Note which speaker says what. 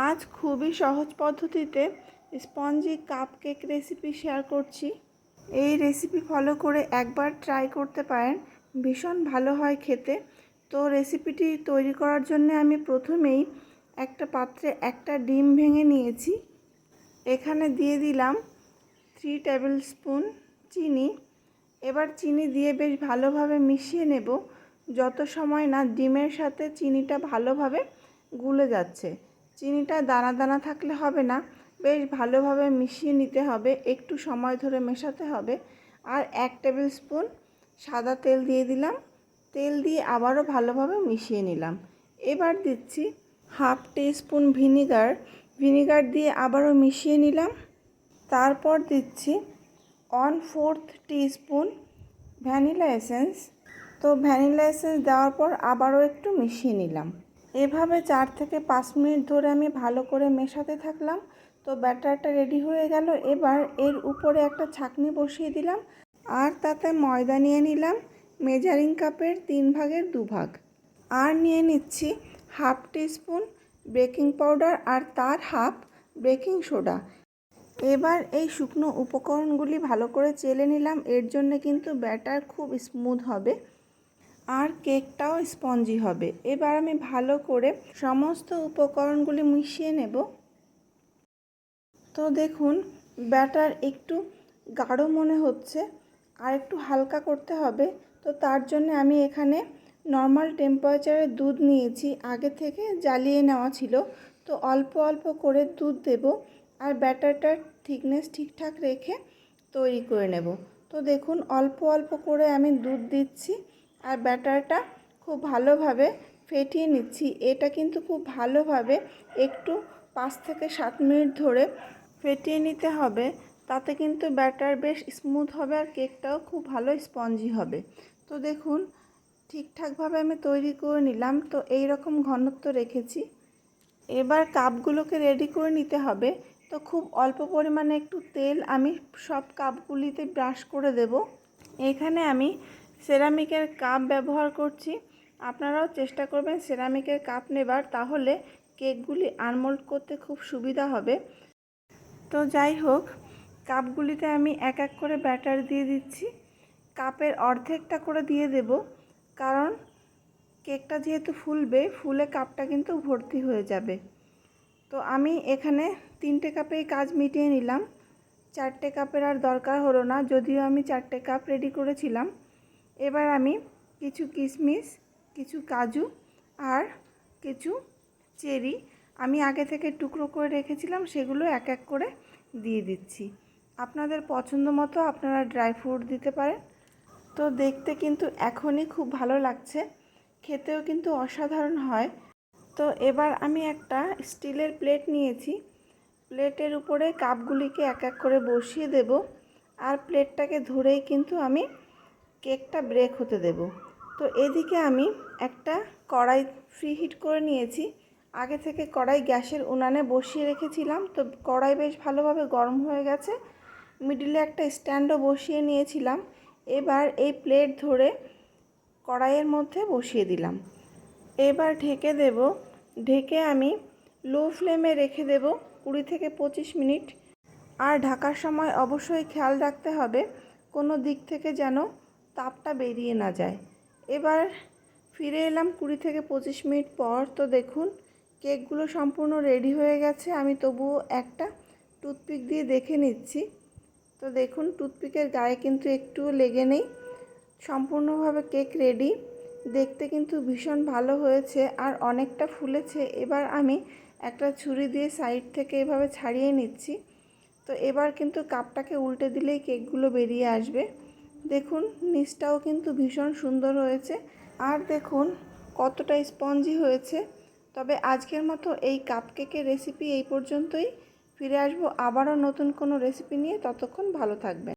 Speaker 1: আজ খুবই সহজ পদ্ধতিতে স্পঞ্জি কাপকেক রেসিপি শেয়ার করছি। এই রেসিপি ফলো করে একবার ট্রাই করতে পারেন, ভীষণ ভালো হয় খেতে। তো রেসিপিটি তৈরি করার জন্য আমি প্রথমেই একটা পাত্রে একটা ডিম ভেঙে নিয়েছি। এখানে দিয়ে দিলাম 3 টেবিল স্পুন চিনি। এবার চিনি দিয়ে বেশ ভালোভাবে মিশিয়ে নেব, যত সময় না ডিমের সাথে চিনিটা ভালোভাবে গুলে যাচ্ছে। চিনিটা দানা দানা থাকলে হবে না, বেশ ভালোভাবে মিশিয়ে নিতে হবে, একটু সময় ধরে মেশাতে হবে। আর 1 টেবিল স্পুন সাদা তেল দিয়ে দিলাম। তেল দিয়ে আবারও ভালোভাবে মিশিয়ে নিলাম। এবার দিচ্ছি হাফ টিস্পুন ভিনিগার দিয়ে আবারও মিশিয়ে নিলাম। তারপর দিচ্ছি 1/4 টিস্পুন ভ্যানিলা এসেন্স। তো ভ্যানিলা এসেন্স দেওয়ার পর আবারও একটু মিশিয়ে নিলাম। এভাবে 4 থেকে 5 মিনিট ধরে আমি ভালো করে মেশাতে থাকলাম। তো ব্যাটারটা রেডি হয়ে গেল। এবার এর উপরে একটা ছাঁকনি বসিয়ে দিলাম আর তাতে ময়দা নিয়ে নিলাম মেজারিং কাপের 3 ভাগের 2 ভাগ। আর নিয়ে নিচ্ছি হাফ টিস্পুন বেকিং পাউডার আর তার হাফ বেকিং সোডা। এবার এই শুকনো উপকরণগুলি ভালো করে চেলে নিলাম, এর জন্য কিন্তু ব্যাটার খুব স্মুথ হবে আর কেকটাও স্পঞ্জি হবে। এবার আমি ভালো করে সমস্ত উপকরণগুলি মিশিয়ে নেব। তো দেখুন ব্যাটার একটু গাঢ় মনে হচ্ছে, আর একটু হালকা করতে হবে। তো তার জন্য আমি এখানে নর্মাল টেম্পারেচারে দুধ নিয়েছি, আগে থেকে জ্বালিয়ে নেওয়া ছিল। তো অল্প অল্প করে দুধ দেব আর ব্যাটারটার থিকনেস ঠিকঠাক রেখে তৈরি করে নেব। তো দেখুন অল্প অল্প করে আমি দুধ দিচ্ছি আর ব্যাটারটা খুব ভালোভাবে ফেটিয়ে নিচ্ছি। এটা কিন্তু খুব ভালোভাবে একটু 5 থেকে 7 মিনিট ধরে ফেটিয়ে নিতে হবে, তাতে কিন্তু ব্যাটার বেশ স্মুথ হবে আর কেকটাও খুব ভালো স্পঞ্জি হবে। তো দেখুন ঠিকঠাকভাবে আমি তৈরি করে নিলাম। তো এই রকম ঘনত্ব রেখেছি। এবার কাপগুলোকে রেডি করে নিতে হবে। তো খুব অল্প পরিমাণে একটু তেল আমি সব কাপগুলিতে ব্রাশ করে দেব। এখানে আমি সেরামিকের কাপ ব্যবহার করছি, আপনারাও চেষ্টা করবেন সেরামিকের কাপ নেবার, তাহলে কেকগুলি আনমোল্ড করতে খুব সুবিধা হবে। তো যাই হোক, কাপগুলিতে আমি এক এক করে ব্যাটার দিয়ে দিচ্ছি। কাপের অর্ধেকটা করে দিয়ে দেব, কারণ কেকটা যেহেতু ফুলে কাপটা কিন্তু ভর্তি হয়ে যাবে। তো আমি এখানে 3টে কাপেই কাজ মিটিয়ে নিলাম, 4টে কাপের আর দরকার হলো না, যদিও আমি 4টে কাপ রেডি করেছিলাম। এবার আমি কিছু কিশমিশ, কিছু কাজু আর কিছু চেরি আমি আগে থেকে টুকরো করে রেখেছিলাম, সেগুলো এক এক করে দিয়ে দিচ্ছি। আপনাদের পছন্দ মতো আপনারা ড্রাই ফ্রুট দিতে পারেন। তো দেখতে কিন্তু এখনই খুব ভালো লাগছে, খেতেও কিন্তু অসাধারণ হয়। তো এবার আমি একটা স্টিলের প্লেট নিয়েছি, প্লেটের উপরে কাপগুলিকে এক এক করে বসিয়ে দেব আর প্লেটটাকে ধরেই কিন্তু আমি কেকটা ব্রেক হতে দেব। তো এদিকে আমি একটা কড়াই প্রিহিট করে নিয়েছি, আগে থেকে কড়াই গ্যাসের উনানে বসিয়ে রেখেছিলাম। তো কড়াই বেশ ভালোভাবে গরম হয়ে গেছে, মিডিলে একটা স্ট্যান্ডও বসিয়ে নিয়েছিলাম। এবার এই প্লেট ধরে কড়াইয়ের মধ্যে বসিয়ে দিলাম। এবার ঢেকে দেব। ঢেকে আমি লো ফ্লেমে রেখে দেব 20 থেকে 25 মিনিট। আর ঢাকার সময় অবশ্যই খেয়াল রাখতে হবে কোনো দিক থেকে যেন তাপটা বেরিয়ে না যায়। এবার ফিরে এলাম 20 থেকে 25 মিনিট পর। তো দেখুন কেকগুলো সম্পূর্ণ রেডি হয়ে গেছে। আমি তবুও একটা টুথপিক দিয়ে দেখে নিচ্ছি। তো দেখুন টুথপিকের গায়ে কিন্তু একটুও লেগে নেই, সম্পূর্ণভাবে কেক রেডি। দেখতে কিন্তু ভীষণ ভালো হয়েছে আর অনেকটা ফুলেছে। এবার আমি একটা ছুরি দিয়ে সাইড থেকে এভাবে ছাড়িয়ে নিচ্ছি। তো এবার কিন্তু কাপটাকে উল্টে দিলেই কেকগুলো বেরিয়ে আসবে। দেখুন নিচটাও কিন্তু ভীষণ সুন্দর হয়েছে আর দেখুন কতটা স্পঞ্জি হয়েছে। তবে আজকের মতো এই কাপকেকের রেসিপি এই পর্যন্তই। ফিরে আসবো আবারও নতুন কোনো রেসিপি নিয়ে, ততক্ষণ ভালো থাকবেন।